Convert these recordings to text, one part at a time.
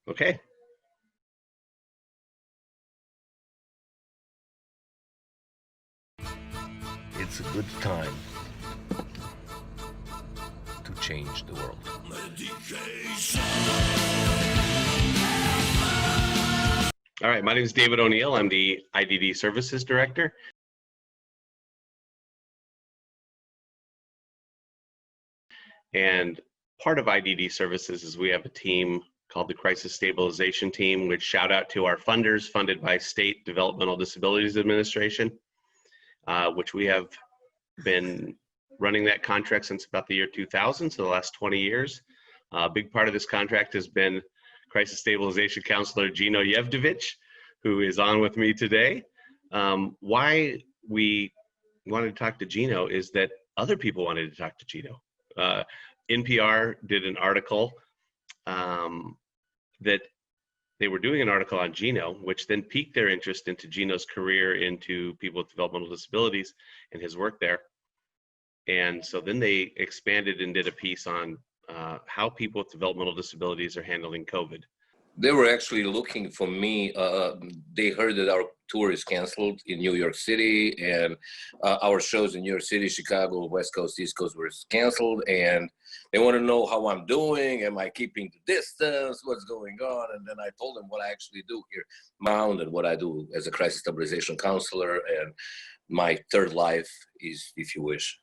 Okay. It's a good time to change the world. All right. My name is David O'Neill. I'm the IDD Services Director. And part of IDD Services is we have a team called the Crisis Stabilization Team, which shout out to our funders funded by State Developmental Disabilities Administration, which we have been running that contract since about the year 2000, so the last 20 years. A big part of this contract has been Crisis Stabilization Counselor Gino Yevdjevich, who is on with me today. Why we wanted to talk to Gino is that other people wanted to talk to Gino. NPR did an article that they were doing an article on Gino, which then piqued their interest into Gino's career into people with developmental disabilities and his work there. And so then they expanded and did a piece on how people with developmental disabilities are handling COVID. They were actually looking for me. They heard that our tour is canceled in New York City, and our shows in New York City, Chicago, West Coast, East Coast were canceled, and they want to know how I'm doing. Am I keeping the distance? What's going on? And then I told them what I actually do here, Mound, and what I do as a crisis stabilization counselor, and my third life is, if you wish.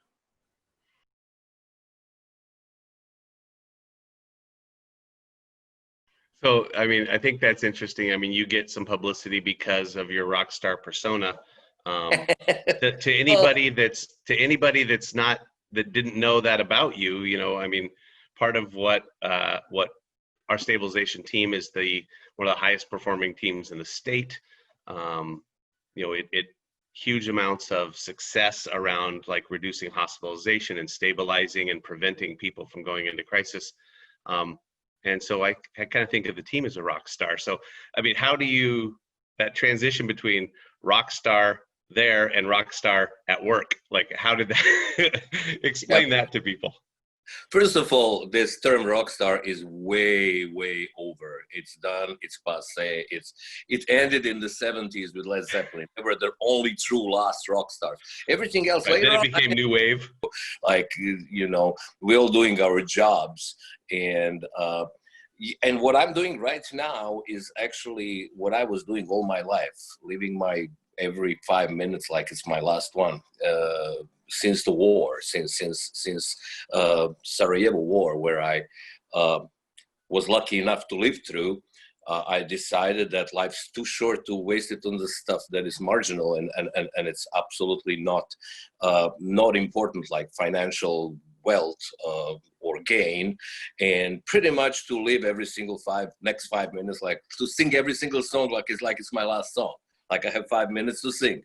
So, I mean, I think that's interesting. I mean, you get some publicity because of your rock star persona. To anybody that's not, that didn't know that about you, you know, I mean, part of what our stabilization team is, one of the highest performing teams in the state. You know, it huge amounts of success around like reducing hospitalization and stabilizing and preventing people from going into crisis. And so I kind of think of the team as a rock star. So, I mean, how do you, that transition between rock star there and rock star at work, like how did that, explain that to people? First of all, this term rock star is way, way over. It's done, it's passé. It ended in the 70s with Led Zeppelin. They were the only true last rock stars. Everything else later then it became new wave. Like, you know, we're all doing our jobs. And what I'm doing right now is actually what I was doing all my life, living my every 5 minutes like it's my last one. Since the war, since Sarajevo war, where I was lucky enough to live through, I decided that life's too short to waste it on the stuff that is marginal and it's absolutely not important, like financial wealth or gain, and pretty much to live every single next 5 minutes, like to sing every single song like it's my last song, like I have 5 minutes to sing.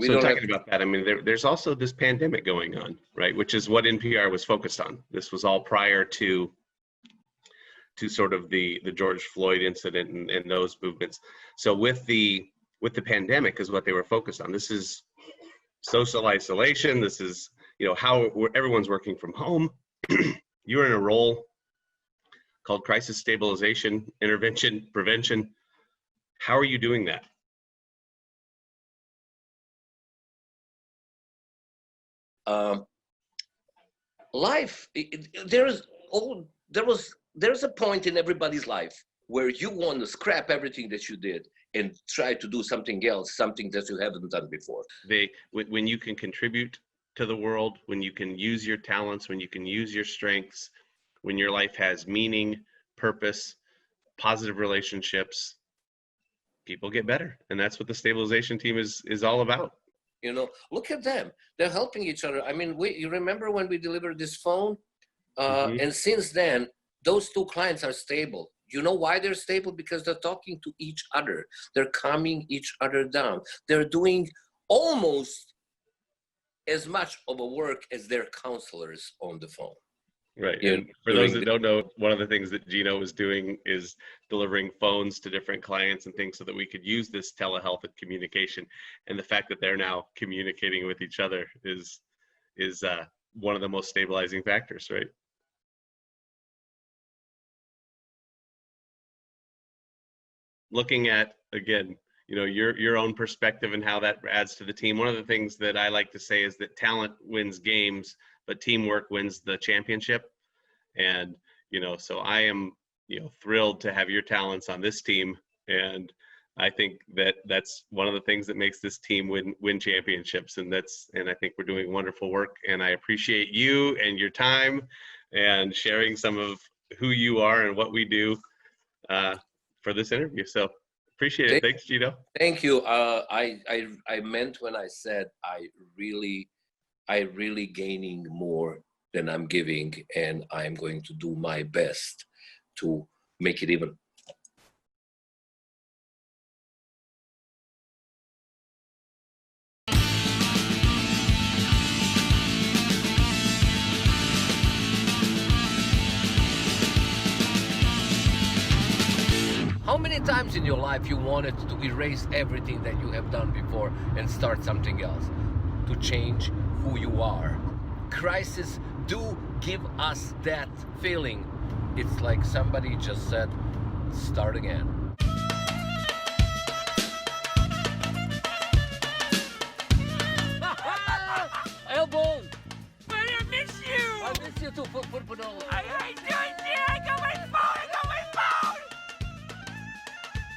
So talking about that, I mean, there's also this pandemic going on, right? Which is what NPR was focused on. This was all prior to sort of the George Floyd incident and those movements. So with the pandemic is what they were focused on. This is social isolation. This is, you know, how everyone's working from home. You're in a role called crisis stabilization, intervention, prevention. How are you doing that? Life, there's a point in everybody's life where you want to scrap everything that you did and try to do something else, something that you haven't done before. When you can contribute to the world, when you can use your talents, when you can use your strengths, when your life has meaning, purpose, positive relationships, people get better. And that's what the stabilization team is all about. You know, look at them. They're helping each other. I mean, you remember when we delivered this phone? And since then, those two clients are stable. You know why they're stable? Because they're talking to each other. They're calming each other down. They're doing almost as much of a work as their counselors on the phone. Right. And for those that don't know, one of the things that Gino was doing is delivering phones to different clients and things so that we could use this telehealth and communication. And the fact that they're now communicating with each other is one of the most stabilizing factors, right? Looking at, again, your own perspective and how that adds to the team. One of the things that I like to say is that talent wins games, but teamwork wins the championship. And, so I am, thrilled to have your talents on this team. And I think that that's one of the things that makes this team win championships. And I think we're doing wonderful work, and I appreciate you and your time and sharing some of who you are and what we do for this interview. So appreciate it. Thanks, Gino. Thank you. I meant when I said I really gaining more than I'm giving, and I'm going to do my best to make it even. How many times in your life you wanted to erase everything that you have done before and start something else? To change who you are. Crises do give us that feeling. It's like somebody just said, start again. Elbow! I miss you! I miss you too. Put it on. I doing here. I got my phone!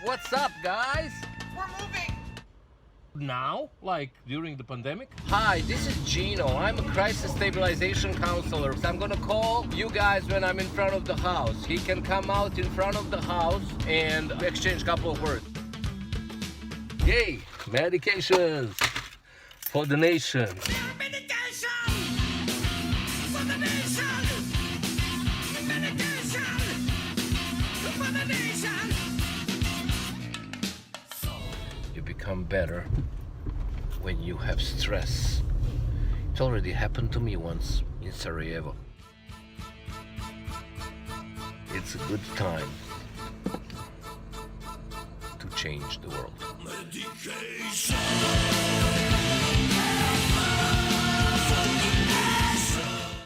What's up, guys? We're moving! Now? Like during the pandemic? Hi, this is Gino. I'm a crisis stabilization counselor. I'm gonna call you guys when I'm in front of the house. He can come out in front of the house and exchange a couple of words. Yay! Medications for the nation. Medication! For the nation! Medication! For the nation! You become better when you have stress. It already happened to me once in Sarajevo. It's a good time to change the world. Medication!